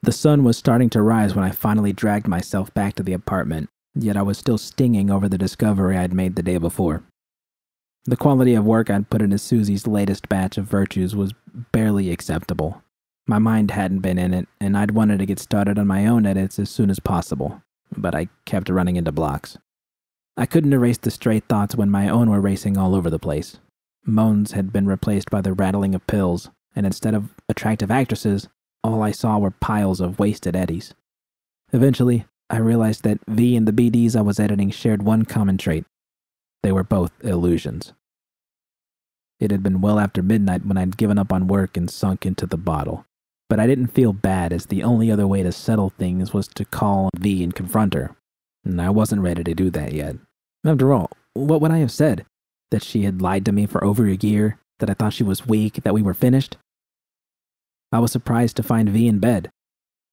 The sun was starting to rise when I finally dragged myself back to the apartment, yet I was still stinging over the discovery I'd made the day before. The quality of work I'd put into Susie's latest batch of virtues was barely acceptable. My mind hadn't been in it, and I'd wanted to get started on my own edits as soon as possible, but I kept running into blocks. I couldn't erase the stray thoughts when my own were racing all over the place. Moans had been replaced by the rattling of pills, and instead of attractive actresses, all I saw were piles of wasted eddies. Eventually, I realized that V and the BDs I was editing shared one common trait. They were both illusions. It had been well after midnight when I'd given up on work and sunk into the bottle. But I didn't feel bad, as the only other way to settle things was to call V and confront her. And I wasn't ready to do that yet. After all, what would I have said? That she had lied to me for over a year? That I thought she was weak? That we were finished? I was surprised to find V in bed.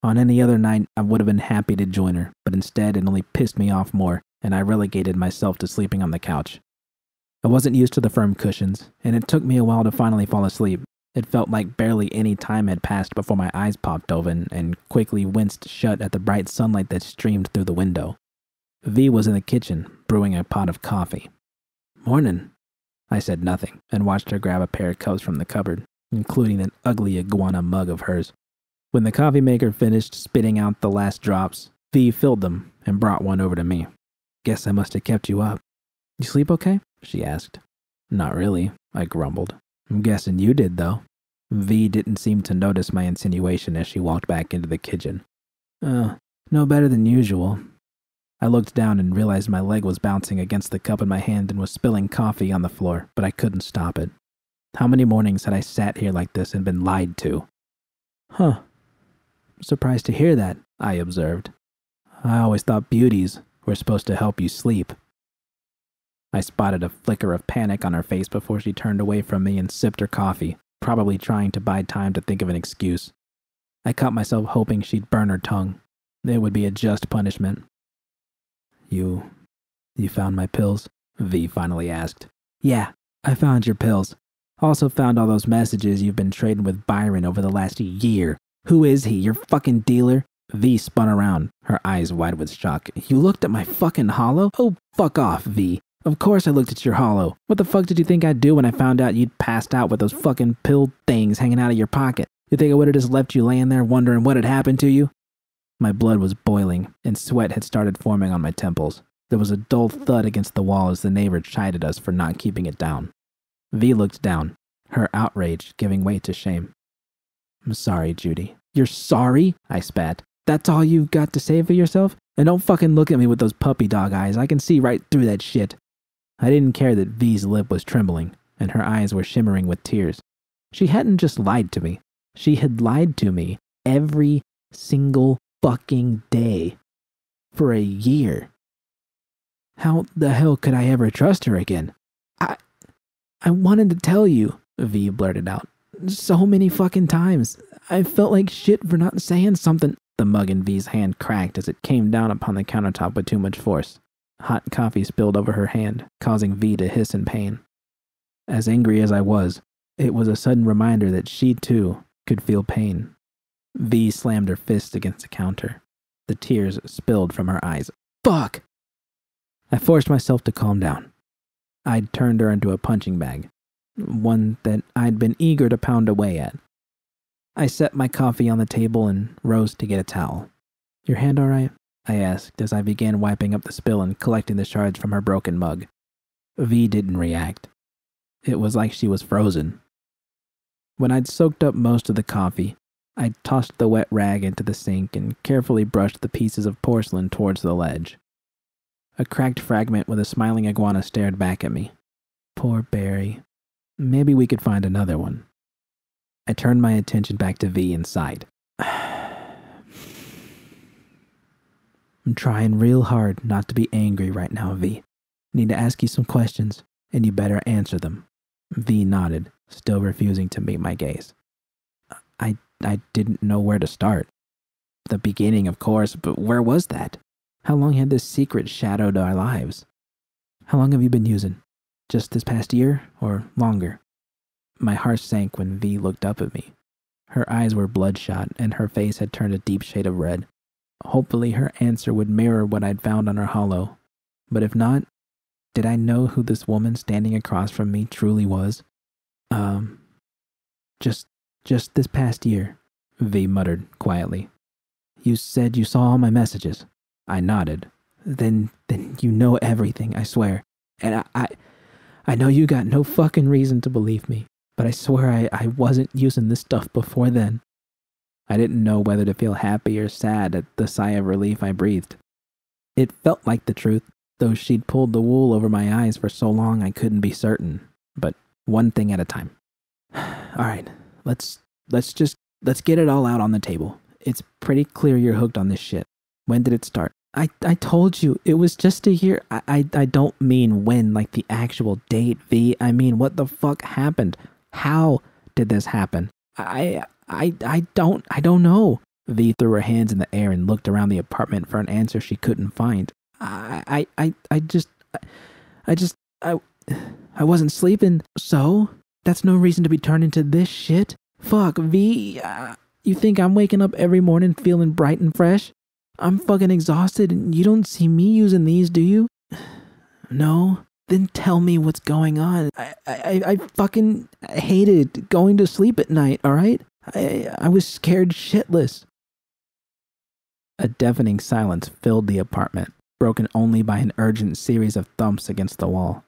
On any other night, I would have been happy to join her, but instead it only pissed me off more, and I relegated myself to sleeping on the couch. I wasn't used to the firm cushions, and it took me a while to finally fall asleep. It felt like barely any time had passed before my eyes popped open and quickly winced shut at the bright sunlight that streamed through the window. V was in the kitchen, brewing a pot of coffee. "Mornin'." I said nothing, and watched her grab a pair of cups from the cupboard, including that ugly iguana mug of hers. When the coffee maker finished spitting out the last drops, V filled them and brought one over to me. "Guess I must have kept you up." "You sleep okay?" she asked. "Not really," I grumbled. "I'm guessing you did, though." V didn't seem to notice my insinuation as she walked back into the kitchen. No better than usual." I looked down and realized my leg was bouncing against the cup in my hand and was spilling coffee on the floor, but I couldn't stop it. How many mornings had I sat here like this and been lied to? "Huh. Surprised to hear that," I observed. "I always thought beauties were supposed to help you sleep." I spotted a flicker of panic on her face before she turned away from me and sipped her coffee, probably trying to buy time to think of an excuse. I caught myself hoping she'd burn her tongue. It would be a just punishment. You found my pills?" V finally asked. "Yeah, I found your pills. Also found all those messages you've been trading with Byron over the last year. Who is he, your fucking dealer?" V spun around, her eyes wide with shock. "You looked at my fucking holo? Oh, fuck off, V. Of course I looked at your holo. What the fuck did you think I'd do when I found out you'd passed out with those fucking pill things hanging out of your pocket? You think I would have just left you laying there wondering what had happened to you?" My blood was boiling, and sweat had started forming on my temples. There was a dull thud against the wall as the neighbor chided us for not keeping it down. V looked down, her outrage giving way to shame. "I'm sorry, Judy." "You're sorry?" I spat. "That's all you got to say for yourself? And don't fucking look at me with those puppy dog eyes. I can see right through that shit." I didn't care that V's lip was trembling, and her eyes were shimmering with tears. She hadn't just lied to me. She had lied to me every single fucking day. For a year. How the hell could I ever trust her again? I wanted to tell you," V blurted out. "So many fucking times. I felt like shit for not saying something." The mug in V's hand cracked as it came down upon the countertop with too much force. Hot coffee spilled over her hand, causing V to hiss in pain. As angry as I was, it was a sudden reminder that she, too, could feel pain. V slammed her fist against the counter. The tears spilled from her eyes. "Fuck!" I forced myself to calm down. I'd turned her into a punching bag, one that I'd been eager to pound away at. I set my coffee on the table and rose to get a towel. "Your hand all right?" I asked as I began wiping up the spill and collecting the shards from her broken mug. V didn't react. It was like she was frozen. When I'd soaked up most of the coffee, I tossed the wet rag into the sink and carefully brushed the pieces of porcelain towards the ledge. A cracked fragment with a smiling iguana stared back at me. Poor Barry. Maybe we could find another one. I turned my attention back to V and sighed. "I'm trying real hard not to be angry right now, V. Need to ask you some questions, and you better answer them." V nodded, still refusing to meet my gaze. I didn't know where to start. The beginning, of course, but where was that? How long had this secret shadowed our lives? "How long have you been using? Just this past year, or longer?" My heart sank when V looked up at me. Her eyes were bloodshot, and her face had turned a deep shade of red. Hopefully her answer would mirror what I'd found on her holo. But if not, did I know who this woman standing across from me truly was? Just this past year, V muttered quietly. You said you saw all my messages. I nodded. Then you know everything, I swear. And I know you got no fucking reason to believe me, but I swear I wasn't using this stuff before then. I didn't know whether to feel happy or sad at the sigh of relief I breathed. It felt like the truth, though she'd pulled the wool over my eyes for so long I couldn't be certain. But one thing at a time. All right, let's get it all out on the table. It's pretty clear you're hooked on this shit. When did it start? I told you, it was just a year. I don't mean when, like the actual date, V. I mean, what the fuck happened? How did this happen? I don't know. V threw her hands in the air and looked around the apartment for an answer she couldn't find. I wasn't sleeping, so that's no reason to be turned into this shit. Fuck, V. You think I'm waking up every morning feeling bright and fresh? I'm fucking exhausted and you don't see me using these, do you? No? Then tell me what's going on. I fucking hated going to sleep at night, alright? I was scared shitless. A deafening silence filled the apartment, broken only by an urgent series of thumps against the wall.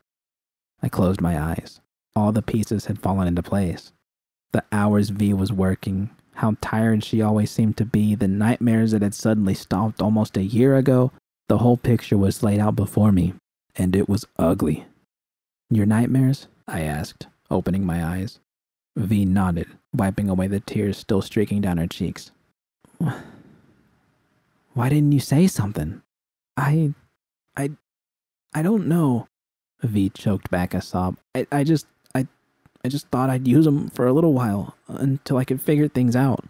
I closed my eyes. All the pieces had fallen into place. The hours V was working, how tired she always seemed to be, the nightmares that had suddenly stopped almost a year ago. The whole picture was laid out before me, and it was ugly. Your nightmares? I asked, opening my eyes. V nodded, wiping away the tears still streaking down her cheeks. Why didn't you say something? I don't know. V choked back a sob. I just thought I'd use them for a little while, until I could figure things out.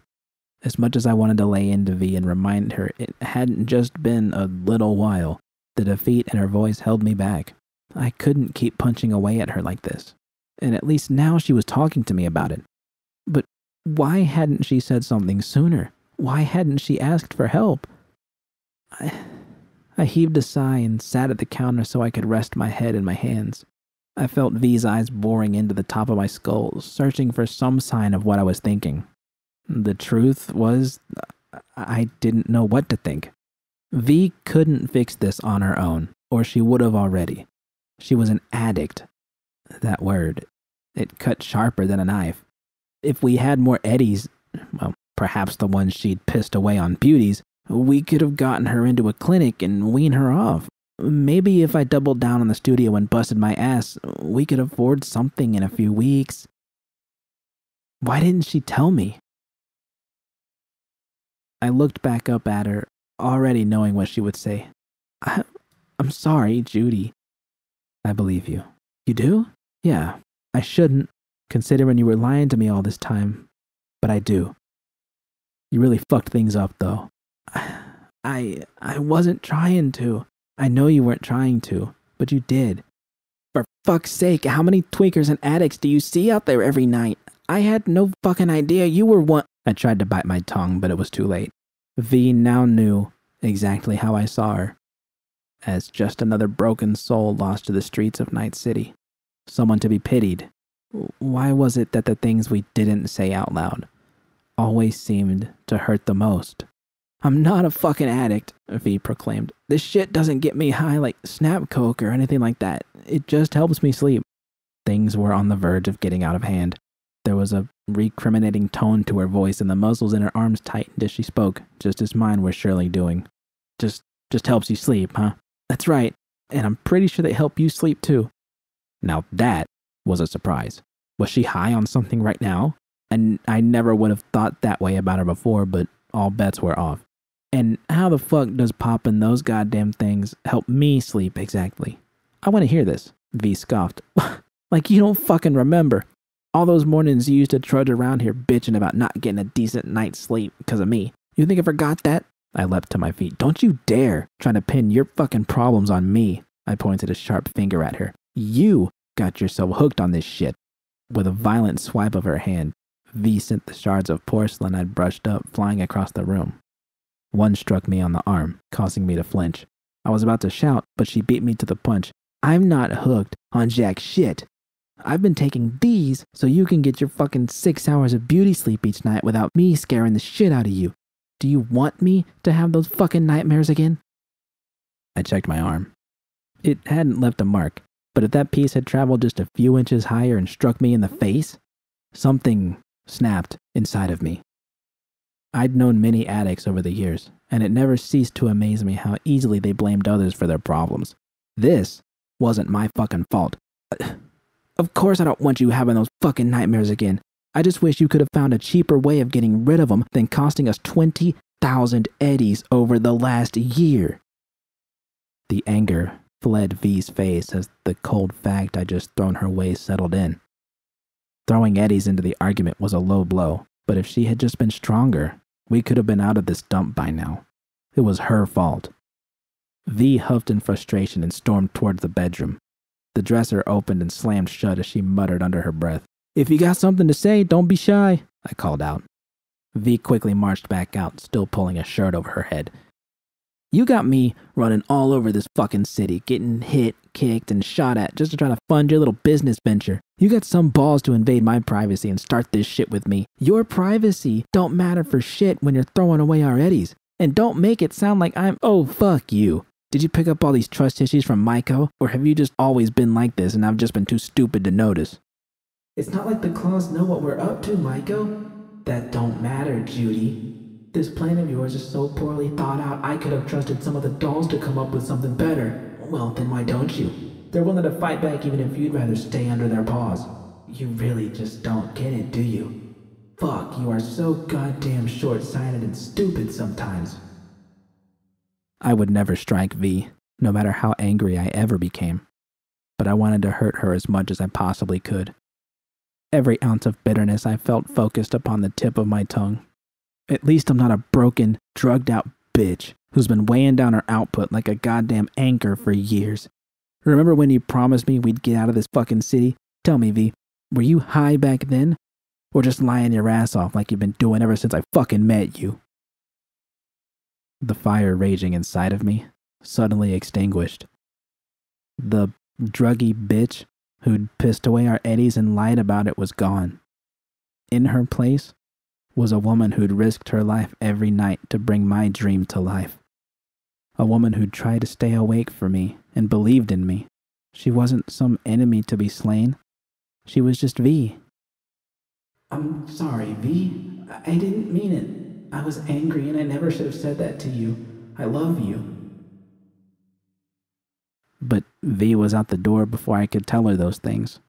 As much as I wanted to lay into V and remind her it hadn't just been a little while, the defeat in her voice held me back. I couldn't keep punching away at her like this. And at least now she was talking to me about it. But why hadn't she said something sooner? Why hadn't she asked for help? I heaved a sigh and sat at the counter so I could rest my head in my hands. I felt V's eyes boring into the top of my skull, searching for some sign of what I was thinking. The truth was, I didn't know what to think. V couldn't fix this on her own, or she would have already. She was an addict. That word, it cut sharper than a knife. If we had more Eddies, well, perhaps the ones she'd pissed away on beauties, we could have gotten her into a clinic and weaned her off. Maybe if I doubled down on the studio and busted my ass, we could afford something in a few weeks. Why didn't she tell me? I looked back up at her, already knowing what she would say. I'm sorry, Judy. I believe you. You do? Yeah, I shouldn't, considering you were lying to me all this time, but I do. You really fucked things up, though. I wasn't trying to. I know you weren't trying to, but you did. For fuck's sake, how many tweakers and addicts do you see out there every night? I had no fucking idea you were one. I tried to bite my tongue, but it was too late. V now knew exactly how I saw her. As just another broken soul lost to the streets of Night City. Someone to be pitied. Why was it that the things we didn't say out loud always seemed to hurt the most? I'm not a fucking addict, V proclaimed. This shit doesn't get me high like snap coke or anything like that. It just helps me sleep. Things were on the verge of getting out of hand. There was a recriminating tone to her voice and the muscles in her arms tightened as she spoke, just as mine were surely doing. Just helps you sleep, huh? That's right. And I'm pretty sure they help you sleep too. Now that was a surprise. Was she high on something right now? And I never would have thought that way about her before, but all bets were off. And how the fuck does popping those goddamn things help me sleep exactly? I want to hear this, V scoffed. Like you don't fucking remember. All those mornings you used to trudge around here bitching about not getting a decent night's sleep because of me. You think I forgot that? I leapt to my feet. Don't you dare try to pin your fucking problems on me. I pointed a sharp finger at her. You got yourself hooked on this shit. With a violent swipe of her hand, V sent the shards of porcelain I'd brushed up flying across the room. One struck me on the arm, causing me to flinch. I was about to shout, but she beat me to the punch. I'm not hooked on jack shit. I've been taking these so you can get your fucking 6 hours of beauty sleep each night without me scaring the shit out of you. Do you want me to have those fucking nightmares again? I checked my arm. It hadn't left a mark, but if that piece had traveled just a few inches higher and struck me in the face, something snapped inside of me. I'd known many addicts over the years, and it never ceased to amaze me how easily they blamed others for their problems. This wasn't my fucking fault. Of course I don't want you having those fucking nightmares again. I just wish you could have found a cheaper way of getting rid of them than costing us 20,000 eddies over the last year. The anger fled V's face as the cold fact I'd just thrown her way settled in. Throwing eddies into the argument was a low blow, but if she had just been stronger, we could have been out of this dump by now. It was her fault. V huffed in frustration and stormed towards the bedroom. The dresser opened and slammed shut as she muttered under her breath. If you got something to say, don't be shy, I called out. V quickly marched back out, still pulling a shirt over her head. You got me running all over this fucking city, getting hit, kicked, and shot at just to try to fund your little business venture. You got some balls to invade my privacy and start this shit with me. Your privacy don't matter for shit when you're throwing away our eddies. And don't make it sound like oh, fuck you. Did you pick up all these trust issues from Maiko? Or have you just always been like this and I've just been too stupid to notice? It's not like the claws know what we're up to, Maiko. That don't matter, Judy. This plan of yours is so poorly thought out, I could have trusted some of the dolls to come up with something better. Well, then why don't you? They're willing to fight back even if you'd rather stay under their paws. You really just don't get it, do you? Fuck, you are so goddamn short-sighted and stupid sometimes. I would never strike V, no matter how angry I ever became. But I wanted to hurt her as much as I possibly could. Every ounce of bitterness I felt focused upon the tip of my tongue. At least I'm not a broken, drugged-out bitch who's been weighing down her output like a goddamn anchor for years. Remember when you promised me we'd get out of this fucking city? Tell me, V, were you high back then? Or just lying your ass off like you've been doing ever since I fucking met you? The fire raging inside of me suddenly extinguished. The druggy bitch who'd pissed away our eddies and lied about it was gone. In her place was a woman who'd risked her life every night to bring my dream to life. A woman who'd tried to stay awake for me and believed in me. She wasn't some enemy to be slain. She was just V. I'm sorry, V. I didn't mean it. I was angry and I never should have said that to you. I love you. But V was out the door before I could tell her those things.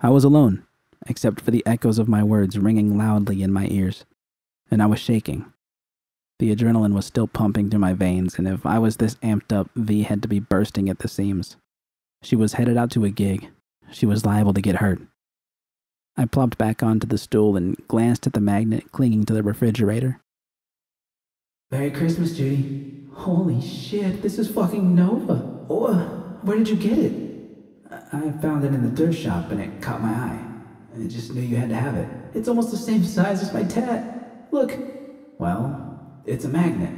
I was alone, except for the echoes of my words ringing loudly in my ears, and I was shaking. The adrenaline was still pumping through my veins, and if I was this amped up, V had to be bursting at the seams. She was headed out to a gig. She was liable to get hurt. I plopped back onto the stool and glanced at the magnet clinging to the refrigerator. Merry Christmas, Judy. Holy shit, this is fucking Nova. Oh, where did you get it? I found it in the thrift shop and it caught my eye. I just knew you had to have it. It's almost the same size as my tat. Look. Well, it's a magnet.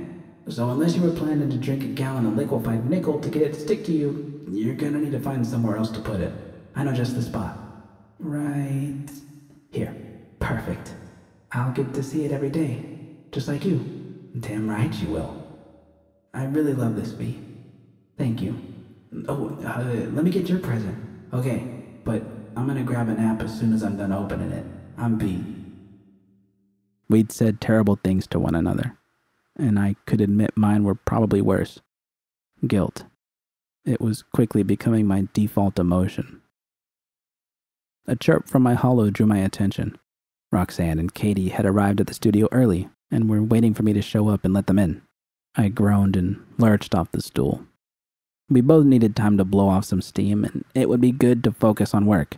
So unless you were planning to drink a gallon of liquefied nickel to get it to stick to you, you're gonna need to find somewhere else to put it. I know just the spot. Right here. Perfect. I'll get to see it every day. Just like you. Damn right you will. I really love this, V. Thank you. Oh, let me get your present. Okay, but I'm gonna grab a nap as soon as I'm done opening it. I'm beat. We'd said terrible things to one another, and I could admit mine were probably worse. Guilt. It was quickly becoming my default emotion. A chirp from my hollow drew my attention. Roxanne and Katie had arrived at the studio early and were waiting for me to show up and let them in. I groaned and lurched off the stool. We both needed time to blow off some steam, and it would be good to focus on work.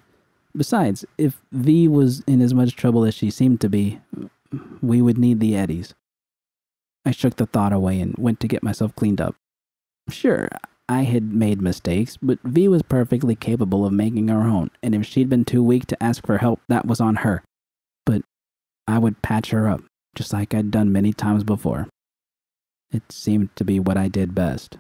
Besides, if V was in as much trouble as she seemed to be, we would need the eddies. I shook the thought away and went to get myself cleaned up. Sure, I had made mistakes, but V was perfectly capable of making her own, and if she'd been too weak to ask for help, that was on her. I would patch her up, just like I'd done many times before. It seemed to be what I did best.